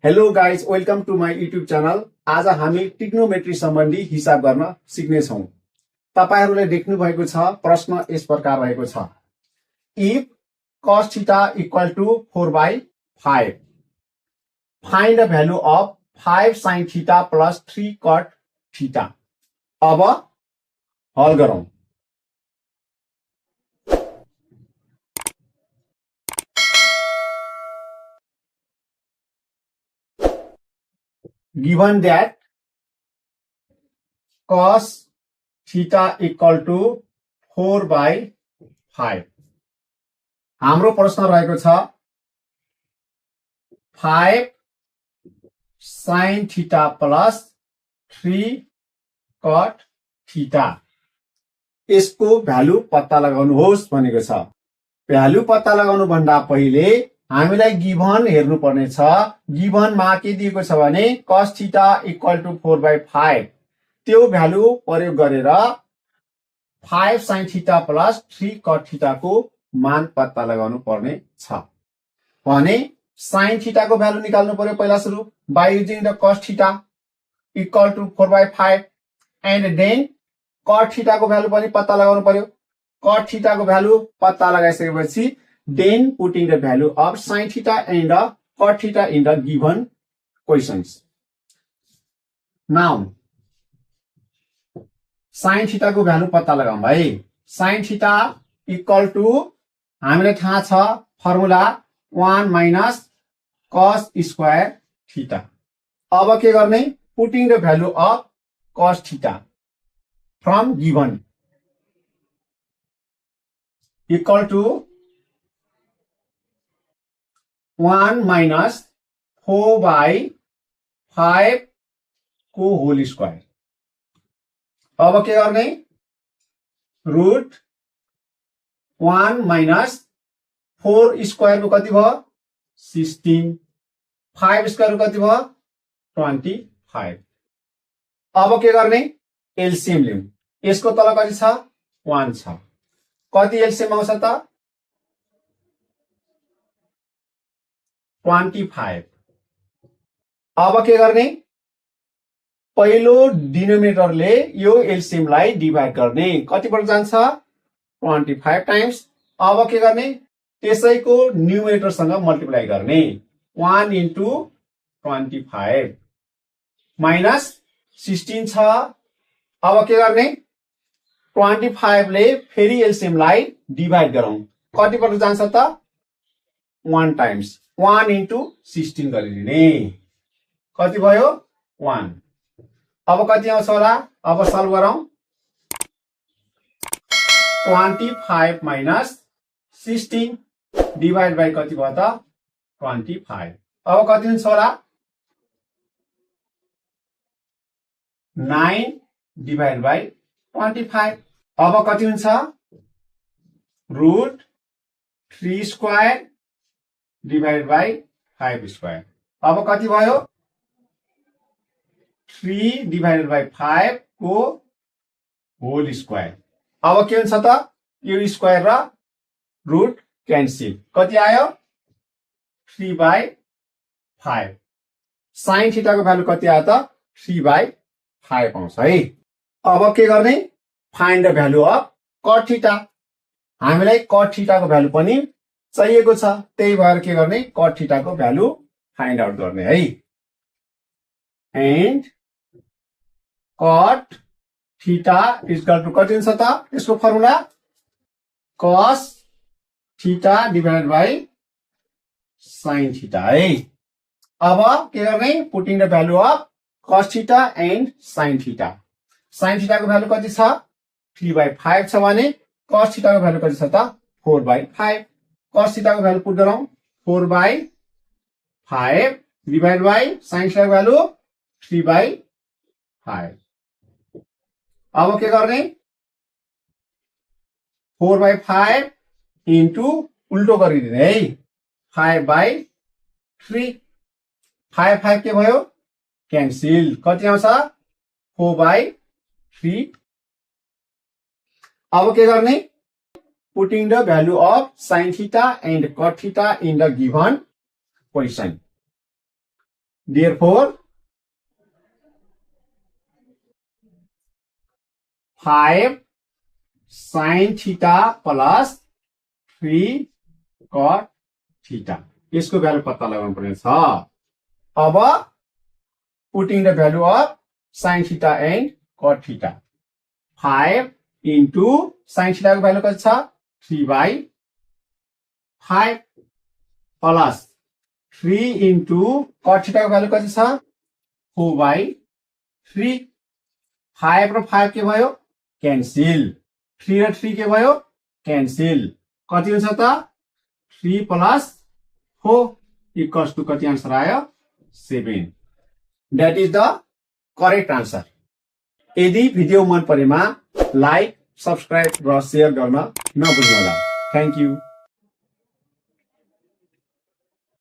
Hello guys, welcome to my YouTube channel. आज हामी trigonometry सम्बन्धी हिसाब गर्न सिक्नेछौँ। तपाईहरूले देख्नु भएको छ, प्रश्न यस प्रकार रहेको छ। If cos theta equal to 4/5, find the value of 5 sin theta plus 3 cot theta. अब हल गरौँ। Given that cos theta equal to 4/5, हाम्रो प्रश्न रहेको छ 5 sin theta plus 3 cot theta, यसको भ्यालु पत्ता लगाउनुहोस् भनेको छ। भ्यालु पत्ता लगाउनु भन्दा पहिले हामीलाई गिभन हेर्नु पर्ने छ। गिभनमा के दिएको छ भने cos थीटा इक्वल टु 4/5, त्यो भ्यालु प्रयोग गरेर 5 sin theta plus 3 cot theta को मान पत्ता लगाउनु पर्ने छ। भने sin थीटा को भ्यालु निकाल्नु पर्यो पहिला सुरु by using the cos theta equal to 4/5 and then cot theta को भ्यालु पनि पत्ता लगाउनु पर्यो। cot थीटा को भ्यालु पत्ता लगाइसकेपछि then putting the value of sin theta and cot theta in the given questions. Now sin theta को value पत्ता लगाउँ भाइ। sin theta इक्वल टु हामीलाई थाहा छ formula 1 minus cos square theta। अब के गर्ने, putting the value of cos theta from given equal to 1 minus 4/5 को होल स्क्वायर। अब के गर्ने, रुट 1 minus 4 स्क्वायर को कति भयो 16, 5 स्क्वायर को कति भयो 25। अब के गर्ने, एलसीएम लिउँ। यसको तल कति छ 1 छ, कति एलसीएम आउँछ त 25। अब के गर्ने, पहिलो डिनोमिनेटरले यो एलसीएम लाई डिभाइड गर्ने, कतिबाट जान्छ 25 टाइम्स। अब के गर्ने, त्यसैको न्युमेरेटर सँग मल्टिप्लाई गर्ने 1 into 25 माइनस 16 छ। अब के गर्ने, 25 ले फेरि एलसीएम लाई डिभाइड गरौँ, कतिबाट जान्छ त 1 टाइम्स 1 into 16 गरिदिने, कति भयो 1। अब कति आउँछ होला, अब सल्भ गरौँ। 25 minus 16 डिभाइड बाइ कति भयो त 25। अब कति हुन्छ होला 9 डिभाइड बाइ 25। अब कति हुन्छ root 3 square divide by 5 square. अब कति भयो 3 डिभाइडेड बाइ 5 को होल स्क्वायर। अब के हुन्छ त, यो स्क्वायर र रुट क्यान्सल, कति आयो 3/5। साइन थीटा को भ्यालु कति आयो त 3/5 आउँछ है। अब के गर्ने, find the value of cot theta. हामीलाई कट थीटा को भ्यालु पनि चाहिएको छ, त्यही भएर के गर्ने, कट थीटा को भ्यालु फाइन्ड आउट गर्ने है। And cot theta equal to कति हुन्छ त, यसको formula cos theta divided by sin theta है। अब के गर्ने, putting the value of cos theta and sin theta. sin theta को भ्यालु कति छ 3/5 छ भने cos थीटा को भ्यालु कति छ त 4/5। cos थीटा को भ्यालु पुट गरौँ 4/5 डिभाइड बाइ sin थीटा को भ्यालु 3/5। अब के गर्ने, 4/5 इन्टु उल्टो गरिदिने है 5/3। 5 के भयो क्यान्सिल, कति आउँछ 4/3। अब के गर्ने, putting the value of sin theta and cot theta in the given question. Therefore, 5 sin theta plus 3 cot theta. यसको भ्यालु पत्ता लगाउनु पर्ने छ। अब putting the value of sin theta and cot theta. 5 into sin theta को value कति छ 3/5 plus 3 into cot theta को भ्यालु कति छ 4/3. 5 र 5 के भयो क्यान्सिल, 3 र 3 के भयो क्यान्सिल, कति हुन्छ त 3 plus 4 equals to कति आन्सर आयो 7. That is the correct answer. यदि भिडियो मन परेमा लाइक, सब्स्क्राइब र शेयर गर्न नभुल्नुहोला। Thank you.